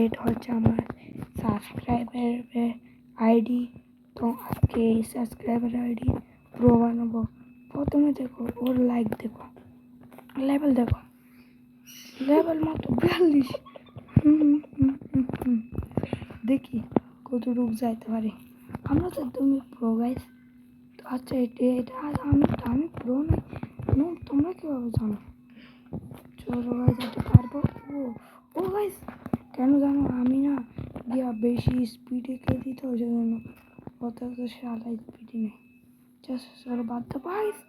এটা হচ্ছে আমার সাবস্ক্রাইবারের আইডি। তো আজকে এই সাবস্ক্রাইবার আইডি প্রো বানাবো। প্রথমে দেখো ওর লাইক দেখো, লেভেল দেখো, লেভেল মাত্র 42। দেখি কতটুকু যাইতে পারি। আমরা তো তুমি প্রো গাইস। তো আচ্ছা এটা আমি প্রো নাই, তোমরা কীভাবে জানো? চলো গাইস এটা পারবো। ও গাইস কেন জানো আমি না গিয়া বেশি স্পিডে খেলি তো সেজন্য অত শালা স্পিডে নেই। চলো বাদ দাও গাইস।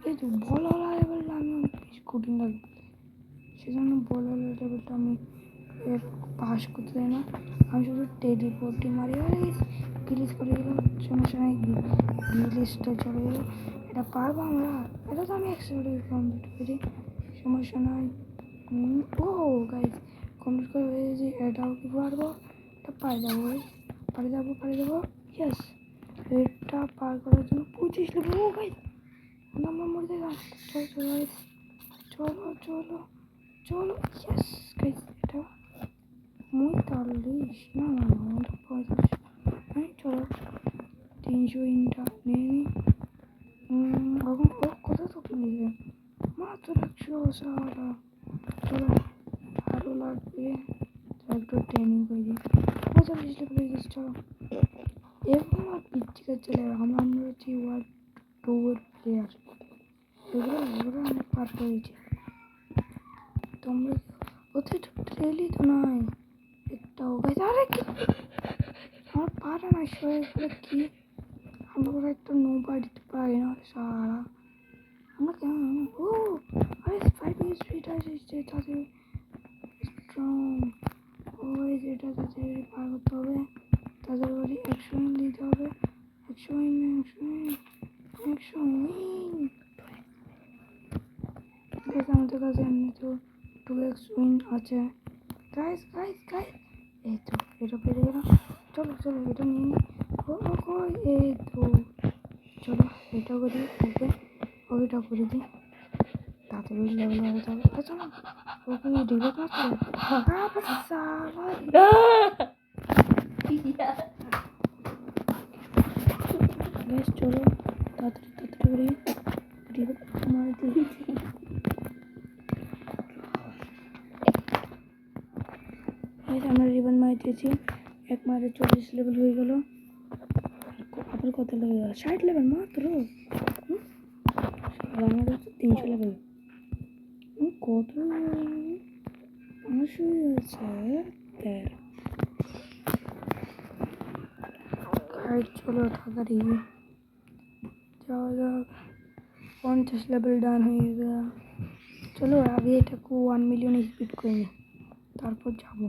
এই তো বলওয়ালা লেভেলটা আমি অনেক বেশি কঠিন লাগে, সেজন্য বলওয়ালা লেভেলটা আমি পাস করতে চাই না। আমি শুধু টেলিপোর্টে মারি। গ্লিচ করে গেলাম, সমস্যা নাই। গ্লিচটা চলে গেল, এটা পারবো আমরা। এটা তো আমি 100 কমপ্লিট করি, সমস্যা নাই। ও গাইজ কমপ্লিট করে হয়ে গেছি। এটাও কি পারবো? এটা পারে যাবো গাইজ, পারে যাবো। ইয়েস, এটা পার করার জন্য 25 লেভেল। ও গাইজ আমরা মরে গেলাম। চলো গাইজ, চলো ইয়েস গাইজ। এটা 45 না, এটা 45। হ্যাঁ চলো 300 ইনটা নিয়ে নিই। এখন কোথায় তো নিয়ে মাত্র 100 সারা। চলো আরও লাগবে, একটু ট্রেনিং করে দিই। 45 লেভেল হয়ে গেছে। চলো এরকম আর পিচ্ছিকার চলে আমরা হচ্ছি ওয়ার্ল্ড 2 এর প্লেয়ার। এগুলো অনেক পার হয়েছে। তোমরা ওতে তো ট্রেলই তো নয় একটাও গাইজ। আরে কি আমার পারে না সবাই কি আমরা একটা নো বাড়িতে পারি না সারা। আমরা কেমন আরে 5 স্পিড আসছে তাদের স্ট্রং। ওই যেটা তাদের পার করতে হবে, তাদের বাড়ি 100 উইন দিতে হবে। 100 উইন। আমাদের কাছে এমনি তো 2x উইন আছে। গাইস এই তো এটা পেরে গেলাম। চলো এটা নিয়ে নিই। এই তো চলো এটা করি। ওইটা করে দিই, তাড়াতাড়ি লেভেল হয়ে যাবে। চলো ওকে ডিলেট মারছে। বেশ চলো তাড়াতাড়ি করে ডিলেট মার দিই। আমরা রিবন মারি দিয়েছি। এক মারে 40 লেভেল হয়ে গেল। আবার কত লেভেল? 60 লেভেল মাত্র। আমার হচ্ছে 300 লেভেল। কত 500 আছে। চলো তাড়াতাড়ি যাওয়া যাক। 50 লেভেল ডান হয়ে গেল। চলো আগে এটাকে 1 মিলিয়ন স্পিড করে নিই, তারপর যাবো।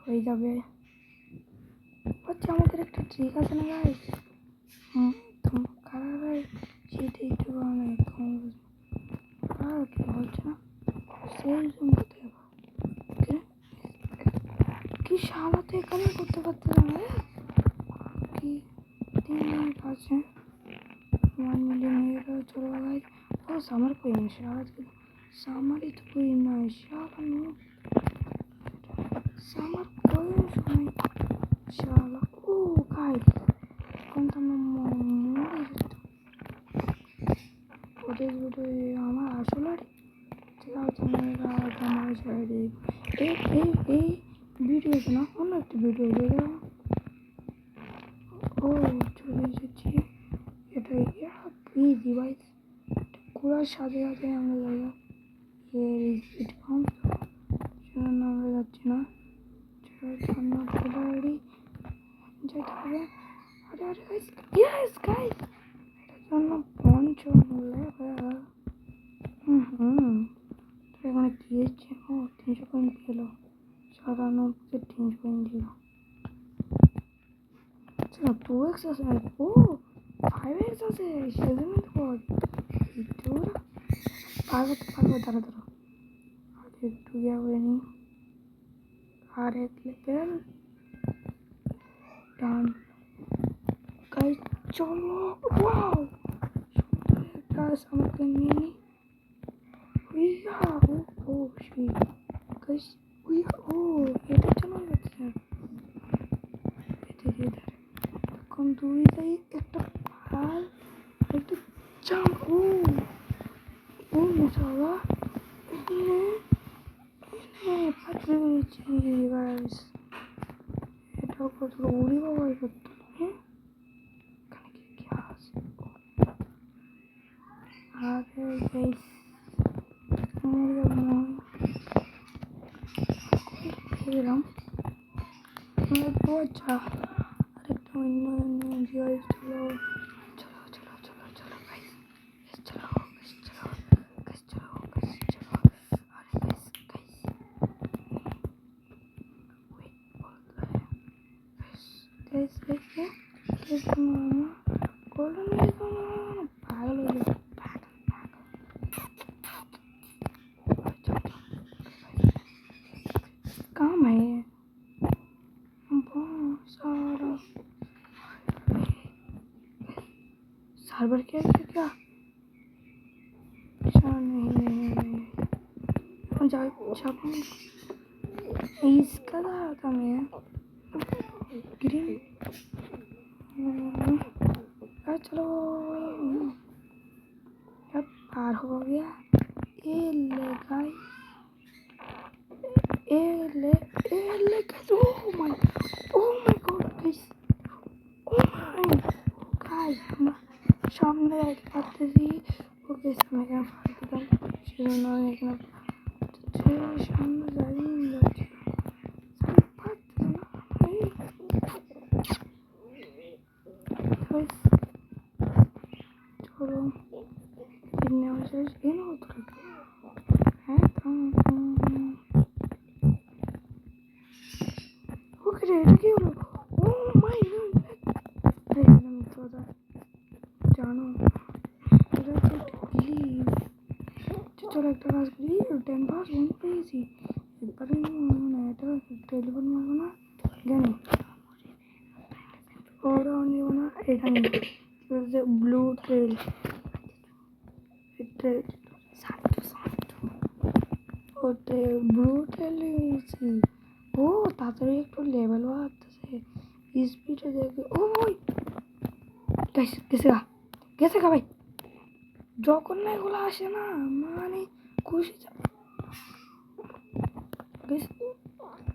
হয়ে যাবে। আচ্ছা আমাদের একটা ট্রিক আছে না গাইস? কারা গাইস সেটাই তো অনেক আর কি বলছে না সেই জুম করতে যাবো। কি শালাতে এখানে করতে পারতে না কি 3 মিনিট আছে। 1 মিলিয়ন হয়ে গেল। চলো গাইস। ও সামার কোই না শালা, সামারই তো কোই না শালা সামার কোই সময় শালা। ও গাইস এখন তো মরে যেত ওদের দুটো। আমার আসলে ঠিক আছে আমার সাইডে এই ভিডিওতে না অন্য একটা ভিডিও দেখলাম। ও চলে এসেছি। এটা এই ডিভাইস ঘোরার সাথে সাথে আমরা জায়গা এর স্পিড কম, সেজন্য আমরা যাচ্ছি না। তাড়াতাড়ি যেতে হবে। আরে গাইস ইয়েস গাইস এটার জন্য 5 লেভেল। এখানে কি হচ্ছে? ও 300 পয়েন্ট পেল। 97 300 পয়েন্ট দিল। আচ্ছা 2x আছে। ও 5x আছে, সেজন্য তো পারবো। দাঁড়া আগে একটু ইয়া হয়ে নি। আর 1 লেভেল ডান গাইস। চলো ওয়াও সুন্দর একটা আমাকে নিয়ে নি। ও সেই পাঠিয়ে দিচ্ছি গাইস। এটাও কত উড়ি বাবা করতে এখানে কি আছে? আরে গাইস এলাম আচ্ছা আরেকটা অন্য জিনিস চলো চলো চলো চলো চলো গাইস চলো চলো গাইস চলো গাইস চলো আরে গাইস গাইস ওয়েট বলতে গাইস গাইস গাইস মামা গোল্ডেন পাগল হয়ে গেছে काम है बहुत सारा सर्वर क्या है क्या अच्छा नहीं जा इसका था मैं ग्रीन चलो अब पार हो गया ये ले guys guys, oh my god guys, oh my guys সামনে দেখতে পাচ্ছি ওকে সামনে কেন ফালতু দাম সেজন্য এখানে সামনে যাই যাচ্ছি চলো কিনে আসে এনে হতো হ্যাঁ এটা কি হলো ও মাই গড জানো এটা তো প্লিজ চলো একটা কাজ করি 10 পাস 1 পেয়েছি এবারে এটা টেলিফোন মারবো না জানি ওরা নিব না এটা নিব ব্লু ট্রেল ওতে ব্লু ট্রেল নিয়েছি ও তাড়াতাড়ি একটু লেভেল বাড়তেছে স্পিডে দেখে ও ওই গেছে গা ভাই যখন না এগুলো আসে না মানে খুশি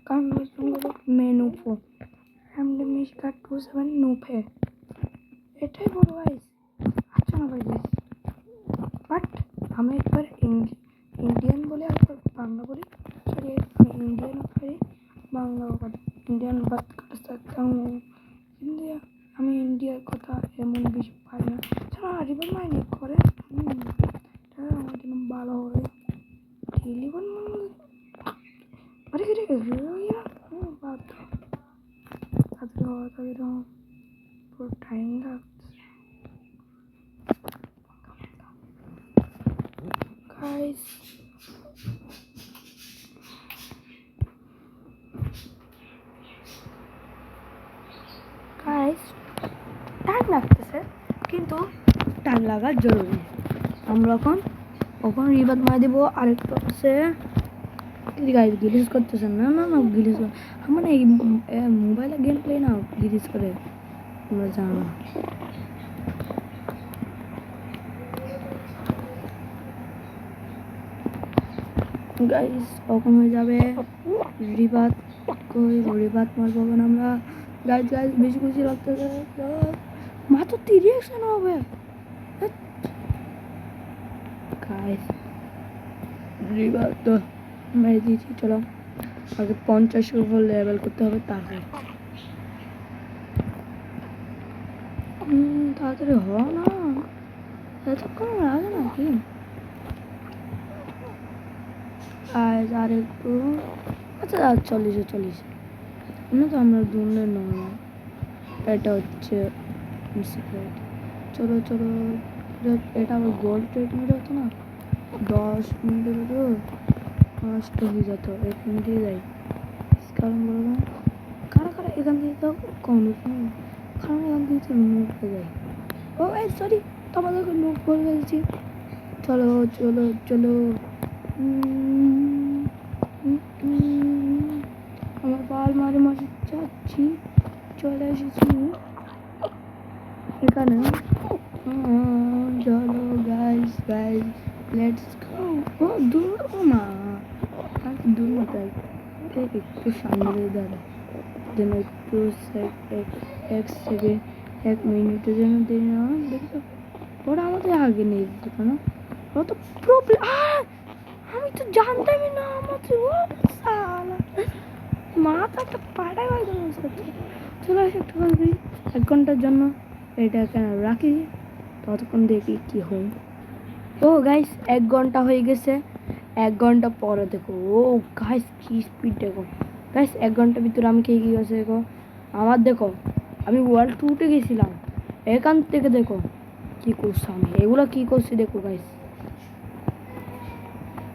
কারণ মেনু ফোন এমডি মিশকা 27 নুফে এটাই বড় গাইস আচ্ছা না ভাই গাইস বাট আমি একবার इंडियन बोले और बांग्ला बोले सॉरी इंडियन बोले बांग्ला इंडियन बात कर सकता हूँ इंडिया हमें इंडिया कथा एमन बेশি পারি না ছাড়া রিবন মাইনে করে এটা আমার জন্য ভালো হবে রিবন আরে কি রে ইয়া বাত তাদের পুরো টাইম লাগছে guys টাইম লাগতেছে কিন্তু টাইম লাগা জরুরি আমরা এখন রিবাদ মার দিব আরেকটু আছে গাইস গিলিস করতেছেন না না না গিলিস আমার এই মোবাইলে গেম প্লে না গিলিস করে তোমরা জানো গাইস কখন হয়ে যাবে রিবাদ মারবো আমরা গাইস বেশি খুশি লাগতেছে মাত্র 30 হবে গাইস রিবাদ তো মেরে দিয়েছি চলো আগে 50 উপর লেভেল করতে হবে তারপর তাড়াতাড়ি হ না এতক্ষণ লাগে নাকি আর একটু আচ্ছা 40 না তো আমরা দুনে নয় এটা হচ্ছে সিক্রেট চলো এটা আবার গোল্ড ট্রেড মেরে হতো না 10 মিনিটের ভিতর নষ্ট হয়ে যেত এখান দিয়ে যাই কারণ বলো না কারা এখান দিয়ে তো কম কারণ এখান দিয়ে তো মুভ হয়ে যায় ও সরি তোমাদেরকে মুভ করে ফেলছি চলো আমার পাল মারে যাচ্ছি চলে এসেছি এখানে চলো গাইস লেটস গো ও দূর মা দূর তাই একটু সামনে দাঁড়া যেন একটু এক সেকেন্ড 1 মিনিটের জন্য দেরি না দেখো ওরা আমাদের আগে নিয়ে যেত কেন ওরা তো প্রবলেম আমি তো জানতামই না আমাদের ও সালা মাথাটা পাড়ায় হয়ে গেল চলে আসে একটু করি 1 ঘন্টার জন্য এটা কেন রাখি ততক্ষণ দেখি কি হয় ও গাইস 1 ঘন্টা হয়ে গেছে 1 ঘন্টা পরে দেখো ও গাইস কি স্পিড দেখো গাইস 1 ঘন্টার ভিতরে আমি কি কি গেছে দেখো আমার দেখো আমি ওয়ার্ল্ড 2-তে গেছিলাম এখান থেকে দেখো কি করছি আমি এগুলো কি করছি দেখো গাইস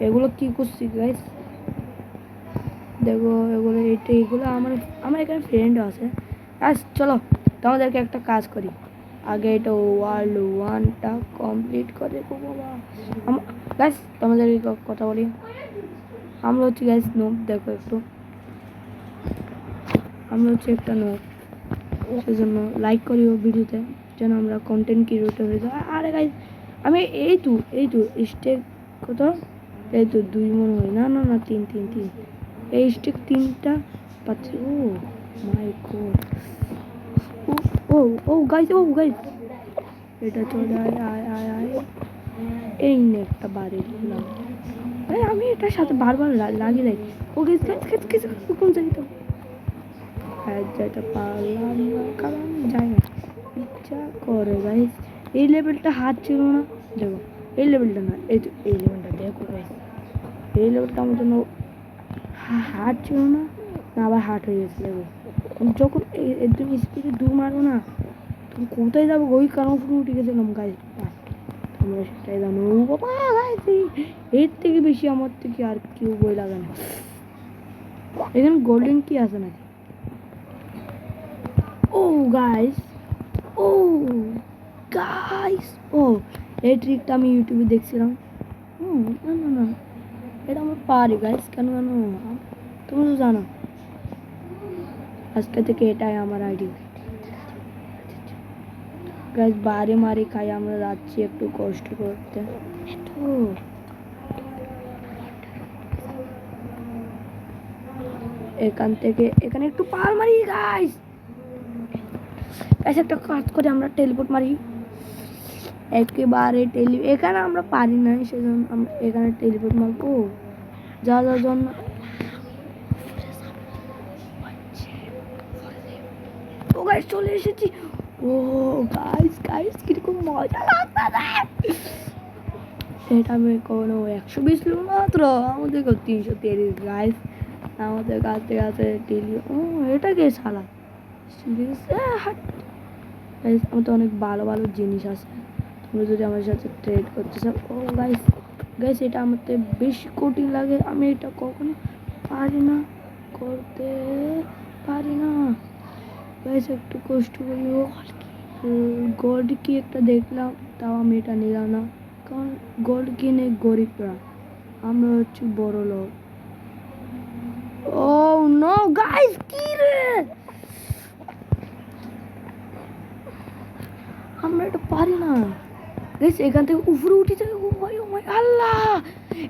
এগুলো কি করছি গাইস দেখো এগুলো এগুলো আমার এখানে ফ্রেন্ড আছে গাইস চলো তোমাদেরকে একটা কাজ করি আগে এটা ওয়ার্ল্ড 1টা কমপ্লিট করে দেবো বাবা গাইস তোমাদের কথা বলি আমরা হচ্ছে গাইস নোব দেখো একটু আমরা হচ্ছে একটা নোব সেজন্য লাইক করিও ভিডিওতে যেন আমরা কন্টেন্ট ক্রিয়েটর হয়ে যাই আরে গাইস আমি এই তো স্টেক কত এই তো 2 মনে হয় না 3 এই স্টেক 3টা পাচ্ছি ও মাই গড ও গাইস এটা চলে আয় এই একটা বাড়ি দিলাম আমি এটার সাথে বারবার লাগিয়ে দেয় ও গেছে কোন জায়গাটা যেটা পারলাম না কারণ যাই না ইচ্ছা করে গাইস এই লেভেলটা হাত ছিল না দেখো এই লেভেলটা না এই লেভেলটা দেখো গাইস এই লেভেলটা আমার জন্য হাত ছিল না আবার হাট হয়ে গেছে দেখো যখন একদম স্পিডে দূর মারবো না তুমি কোথায় যাবো ওই কারণ পুরো উঠে গেছিলাম গাইস তোমরা সেটাই জানো বাবা গাইস এর থেকে বেশি আমার থেকে আর কেউ বই লাগে না এখানে গোল্ডেন কি আছে নাকি ও গাইস এই ট্রিকটা আমি ইউটিউবে দেখছিলাম না এটা আমার পারি গাইস কেন তুমি তো জানো আজকে থেকে এটাই আমার আইডি গাইস বারে মারে খাই আমরা যাচ্ছি একটু কষ্ট করতে এখান থেকে এখানে একটু পার মারি গাইস একটা কাজ করে আমরা টেলিপোর্ট মারি একেবারে এখানে আমরা পারি না সেজন্য আমরা এখানে টেলিপোর্ট মারবো যা জন্য ও গাইস চলে এসেছি ও গাইস কিরকম মজা লাগছে এটা আমি কোনো 120 লোক মাত্র আমাদের 330 গাইস আমাদের কাছে টেলি ও এটা কে শালা আমার তো অনেক ভালো জিনিস আছে তুমি যদি আমার সাথে ট্রেড করতে চাও ও গাইস এটা আমার বেশি কঠিন লাগে আমি এটা কখনো করতে পারি না গাইস একটু কষ্ট করি গোল্ড কি একটা দেখলাম তাও আমি এটা নিলাম না কারণ গোল্ড কিনে গরিবরা আমরা হচ্ছে বড় লোক ও নো গাইস কি রে আমরা এটা পারি না গাইস এখান থেকে উপরে উঠে যাবে ও মাই আল্লাহ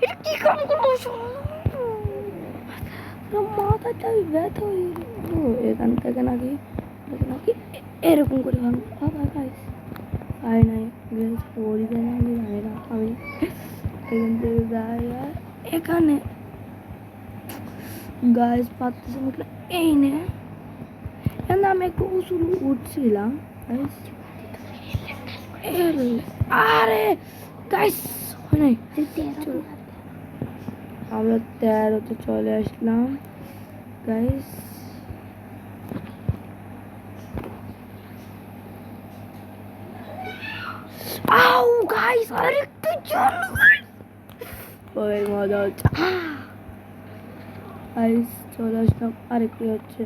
এটা কি কাম করলো মাথাটাই ব্যথা হয়ে গেল এখান থেকে নাকি এরকম করে বাবা গাইস পাই নাই গাইস পড়ি যায় না আমি জানি না আমি এখান থেকে যাই এখানে গাইস পাচ্ছি মতলব এই নে আমি একটু উঁচু উঠছিলাম গাইস আরে গাইস নাই আমরা 13-তে চলে আসলাম গাইস আউ গাইস আরেকটু জল ওই মজা হচ্ছে গাইস চলে আসলাম আরেকটু হচ্ছে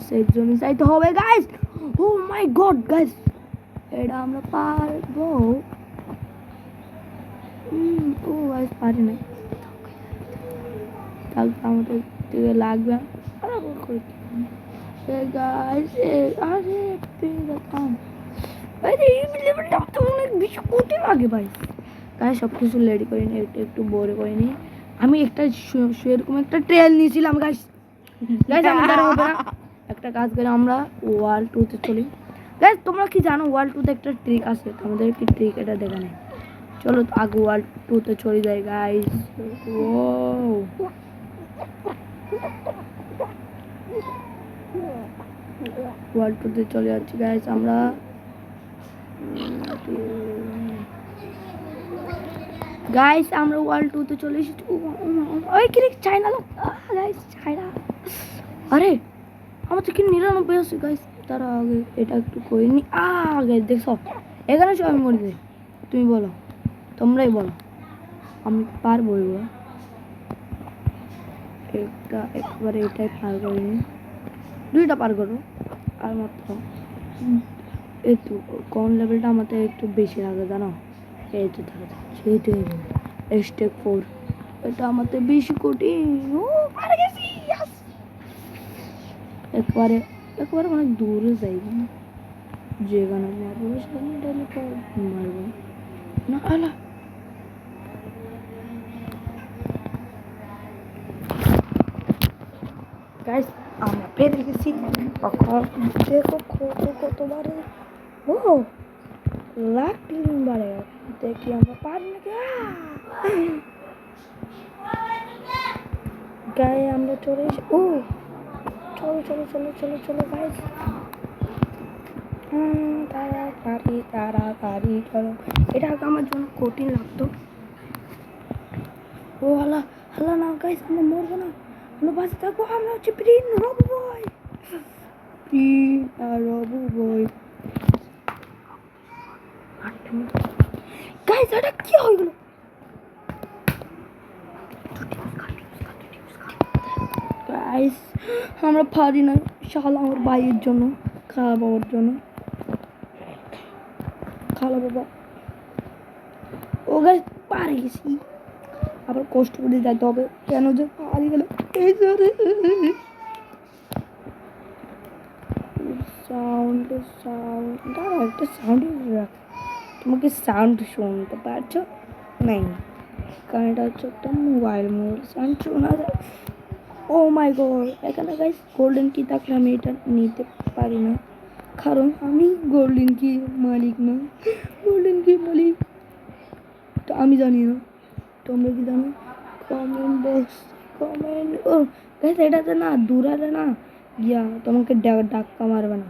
সেফ জোনে যাইতে হবে গাইস ও মাই গড গাইস এটা আমরা পারবো ও গাইস পারি না তাহলে আমাদের থেকে লাগবে বরাবর করে গাইস আরে পেলাম আরে এই লেভেলটা তো অনেক বেশি কঠিন লাগে ভাই গাইস সব কিছু রেডি করে নিই একটু বড় করে নিই আমি একটা সেরকম একটা ট্রেল নিয়েছিলাম গাইস গাইস আমাদের হবে না একটা কাজ করে আমরা ওয়াল 2 তে চলি গাইস তোমরা কি জানো ওয়াল 2 তে একটা ট্রিক আছে তোমাদের কি ট্রিক এটা দেখা নেই চলো আগে ওয়াল 2 তে চলে যাই গাইস ও ওয়াল 2 তে চলে যাচ্ছি গাইস আমরা গাইস আমরা ওয়াল 2 তে চলে এসেছি ওই কি চাইনা লোক গাইস চাইনা আরে আমার তো কি 99 আছে গাইস তারা আগে এটা একটু করে নি গাইস দেখো এখানে সব আমি মরে যাই তুমি বলো তোমরাই বলো আমি পারবো এগুলো একটা একবারে এটাই পার করে নি দুইটা পার করো আর মাত্র একটু কোন লেভেলটা আমাদের একটু বেশি লাগে জানো এই তো দেখা যাচ্ছে এইটাই স্টেপ 4 এটা আমাদের বেশি কঠিন ও পারে গেছি একবারে অনেক দূরে যাই যেখানে মারবো সেখানে ডাইলে মারবো না আলা গাইস আমরা পেরে গেছি কখন দেখো কতবারে ও লাখ তিনবারে দেখি আমরা পারি নাকি গায়ে আমরা চলে এসে ও চলো গাইস তাড়াতাড়ি চলো এটা আগে আমার জন্য কঠিন লাগতো ও হালা না গাইস আমরা মরবো না আমরা বাঁচে থাকবো আমরা হচ্ছে প্রিন রবু বয় গাইস এটা কি হয়ে গেল গাইস আমরা পারি না শালা আমার ভাইয়ের জন্য খালা বাবার জন্য খালা বাবা ও গাইস পারে গেছি আবার কষ্ট করে যেতে হবে কেন যে পারি গেল এই সাউন্ড দাঁড়া একটা সাউন্ড রাখ তোমাকে সাউন্ড শুনতে পারছো নাই কারণ এটা হচ্ছে একটা মোবাইল সাউন্ড শোনা যায় ও মাই গড এখানে গাইস গোল্ডেন কি থাকলে আমি এটা নিতে পারি না কারণ আমি গোল্ডেন কি মালিক না গোল্ডেন কি মালিক তো আমি জানি না তোমরা কি জানো কমেন্ট বক্স কমেন্ট ও গাইস এটাতে না দূরালে না গিয়া তোমাকে ধাক্কা মারবে না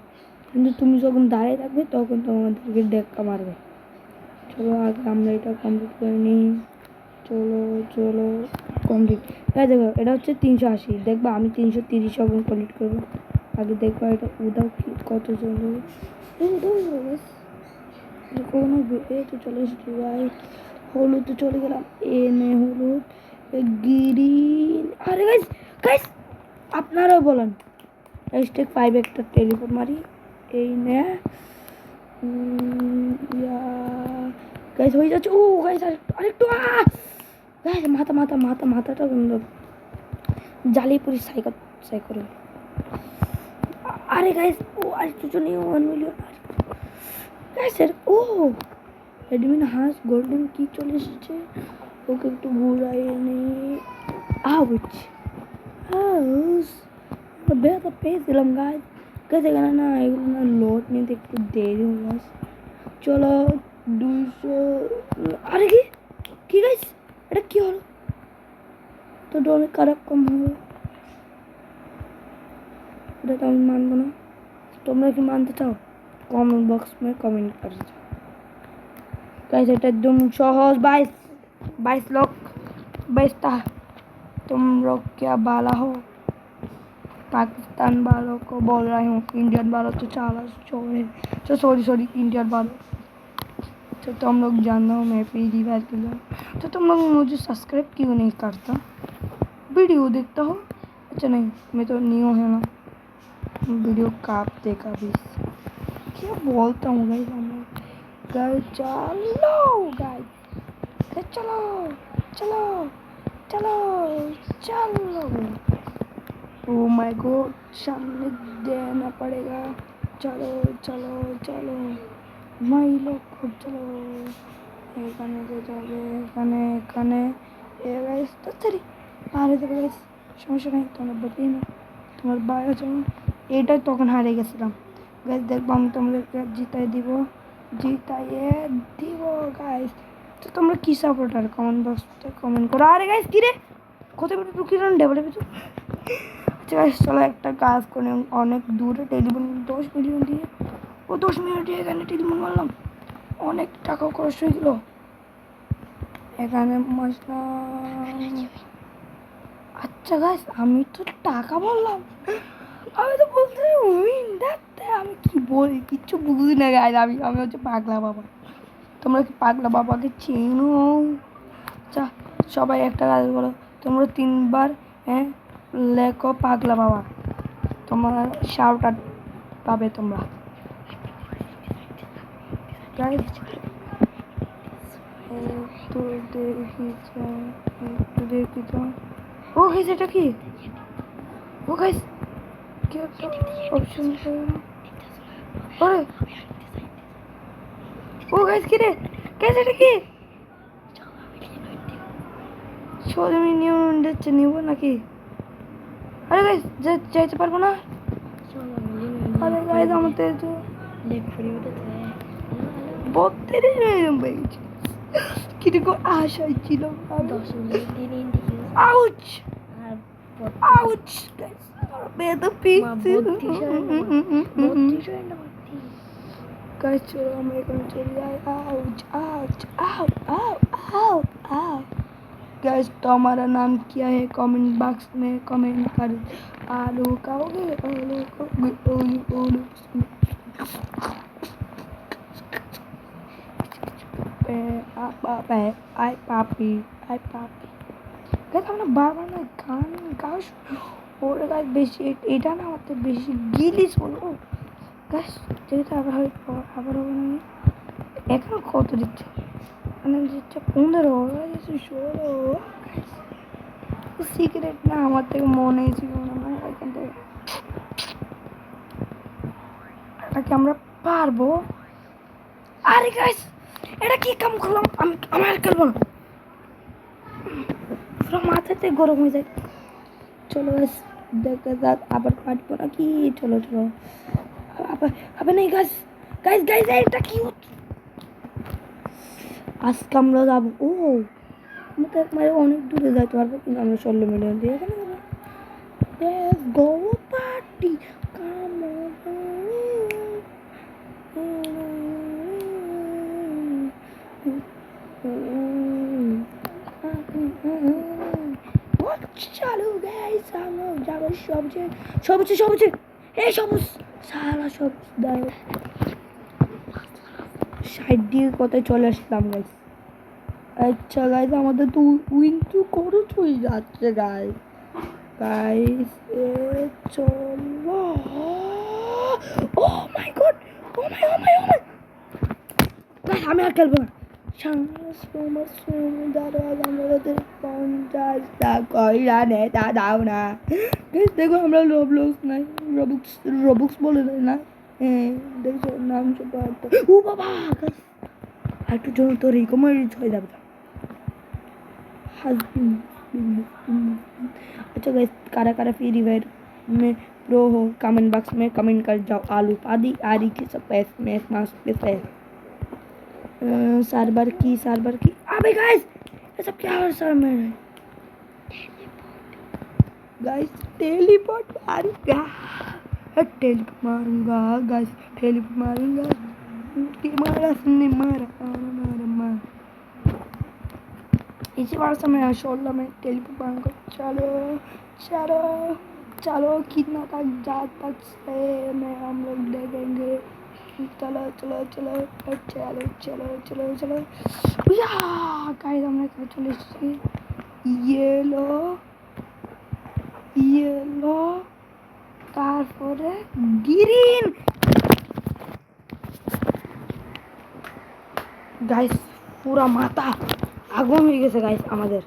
কিন্তু তুমি যখন দাঁড়িয়ে থাকবে তখন তোমাদেরকে ধাক্কা মারবে চলো আগে আমরা এটা কমপ্লিট করে নিই চলো কমপ্লিট দেখো এটা হচ্ছে 380 দেখবা আমি 330 সেকেন্ড কমপ্লিট করবো আগে দেখবা এটা উদাও কি কত চলবে কোনো এই তো চলে এসেছি গাইস হলুদ চলে গেলাম এনে হলুদ গ্রিন আরে গাইস আপনারাও বলেন স্টেক 5 একটা টেলিফোন মারি এই নে গাইস হয়ে যাচ্ছে ও গাইস আরেকটু গাইস মাথাটা জ্বালিয়ে পুরি সাইকেল আরে গাইস ও আরেকটু জন্য 1 মিলিয়ন গাইস ও এডমিন হাঁস গোল্ডেন কি চলে এসেছে ওকে একটু ঘুরাইয়ে নিই বেড়াতে পেয়েছিলাম গাছ এখানে না এগুলো না লোড নিতে একটু দেরি হয়ে চলো 200 আরে কি গাইস এটা কি হলো তো অনেক খারাপ কম হলো এটা তো আমি মানবো না তোমরা কি মানতে চাও কমেন্ট বক্স में कमेंट कर दो गाइस এটা একদম সহজ 22 लोग 22 तुम लोग क्या बाला हो पाकिस्तान वालों को बोल रही हूँ इंडियन वालों तो चाला सॉरी इंडियन वालों तो तुम लोग जानना हो मैं पहली बार के लिए तो तुम लोग मुझे सब्सक्राइब क्यों नहीं करता वीडियो देखता हो अच्छा नहीं मैं तो न्यू है ना वीडियो काप देखा भी क्या बोलता हूँ गाइस हम लोग चलो ओ माय गॉड सामने देना पड़ेगा चलो चलो चलो माई लोग खूब चलो এখানে যেতে হবে এখানে এখানে এ গাইস তাড়াতাড়ি হারে যাবে গাইস সমস্যা নেই তোমরা বলতেই না তোমার বাইরে চলো এইটাই তখন হারে গেছিলাম গাইস দেখবো আমি তোমাদেরকে জিতাইয়ে দিব গাইস তো তোমরা কি সাপোর্টার কমেন্ট বক্সে কমেন্ট করো আরে গাইস কি রে কত মিনিট ঢুকি রান ডেভেলপ হয়েছে আচ্ছা গাইস চলো একটা কাজ করে অনেক দূরে টেলিফোন 10 মিলিয়ন দিয়ে ও 10 মিনিট এখানে টেলিফোন মারলাম অনেক টাকা খরচ হয়ে গেল এখানে মশলা আচ্ছা গাইস আমি তো টাকা বললাম আমি তো বলতে উইন দেখতে আমি কি বলি কিচ্ছু বুঝি না গাইস আমি হচ্ছে পাগলা বাবা তোমরা কি পাগলা বাবাকে চেনো আচ্ছা সবাই একটা কাজ বলো তোমরা 3 বার হ্যাঁ লেখো পাগলা বাবা তোমার শাউট আউট পাবে তোমরা গাইস একটু দেখি তো ও গাইস এটা কি ও গাইস কি একটা অপশন আরে ও গাইস কি রে গাইস এটা কি ছোট মিনিয়ন দিচ্ছে নিব নাকি আরে গাইস যাইতে পারবো না আরে গাইস আমাদের তো লেফট ফ্রি উঠেছে বত্তের পেয়েছি কিরকম আশাই ছিল 10 মিনিট দিন আউচ আউচ গাইস বেদ পিস গাইস চলো আমরা এখানে চলে যাই आउच आउच आउ आउ आउ आउ गाइस तुम्हारा नाम क्या है कमेंट बॉक्स में कमेंट कर आलू खाओगे आलू आलू आई पापी गाइस আমরা বারবার না গান গাও और गाइस বেশি এটা না আমাদের বেশি গিলিস হলো গাইস যেটা আবার হবে না এখন কত দিচ্ছে মানে দিচ্ছে 15 দিচ্ছে 16 সিক্রেট না আমার থেকে মনেই ছিল না এখান থেকে এটা কি আমরা পারবো আরে গাইস এটা কি কাম করলাম আমি আমার খেলবো না পুরো মাথাতে গরম হয়ে যায় চলো গাইস দেখা যাক আবার পারবো নাকি চলো চলো আবার नहीं गाइस गाइस गाइस এটা কি আজকে আমরা যাবো ও मतलब मैं অনেক দূরে যাইতে পারবো কিন্তু আমরা 16 মিলিয়ন দিয়ে এখানে যাবো let's go party come on চলো গাইস আমরা যাবো সবুজ এই সবুজ সারা সবুজ দাও সাইড দিয়ে কোথায় চলে আসলাম গাইস আচ্ছা গাইস আমাদের তো উইন তো খরচ হয়ে যাচ্ছে গাইস গাইস চলো ও মাই গড ও মাই গাইস আমি আর খেলবো না আমাদের 50টা কইরা নেতা দাও না দেখো আমরা রবুক্স বলে না হ্যাঁ দেখছো নাম ও বাবা একটু জন্য তোর এই কমার হয়ে যাবে अच्छा गाइस कारा कारा फ्री फायर में प्रो हो कमेंट बॉक्स में कमेंट कर जाओ आलू आदि आरी की सब मैच मास पे सर्वर की अबे गाइस ये सब क्या हो सर में गाइस टेलीपोर्ट मारूंगा गाइस टेलीपोर्ट मारूंगा मारा इसी बार से मैं 16 में टेलीपोर्ट मारूंगा चलो कितना तक तक से मैं हम लोग देखेंगे चलो या गाइस हमने क्या चले येलो তারপরে গ্রিন গাইস পুরা মাথা আগুন হয়ে গেছে গাইস আমাদের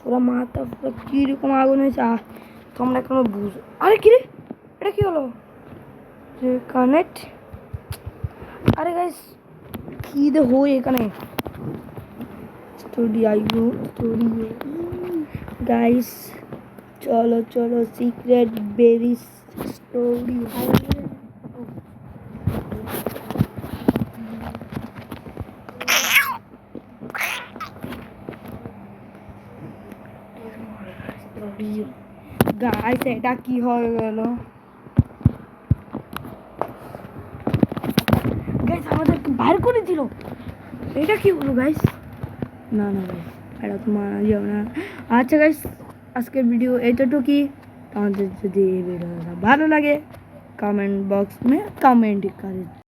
পুরা মাথা পুরো কিরকম আগুন হয়েছে তোমরা এখনো বুঝো। আরে কি রে, এটা কি হলো? কানেক্ট। আরে গাইস কি দেখো এখানে স্টুডিও গাইস, চলো চলো সিক্রেট বেরিস স্টোরি। গাইস এটা কি হয়ে গেল? গাইস আমাদেরকে বাইর করে দিল, এটা কি হলো গাইস? না না গাইস এটা তো মানা যাবে না। আচ্ছা গাইস আজকের ভিডিও এতটুকুই। আমাদের যদি এই ভিডিওটা ভালো লাগে कमेंट बॉक्स में कमेंट करें।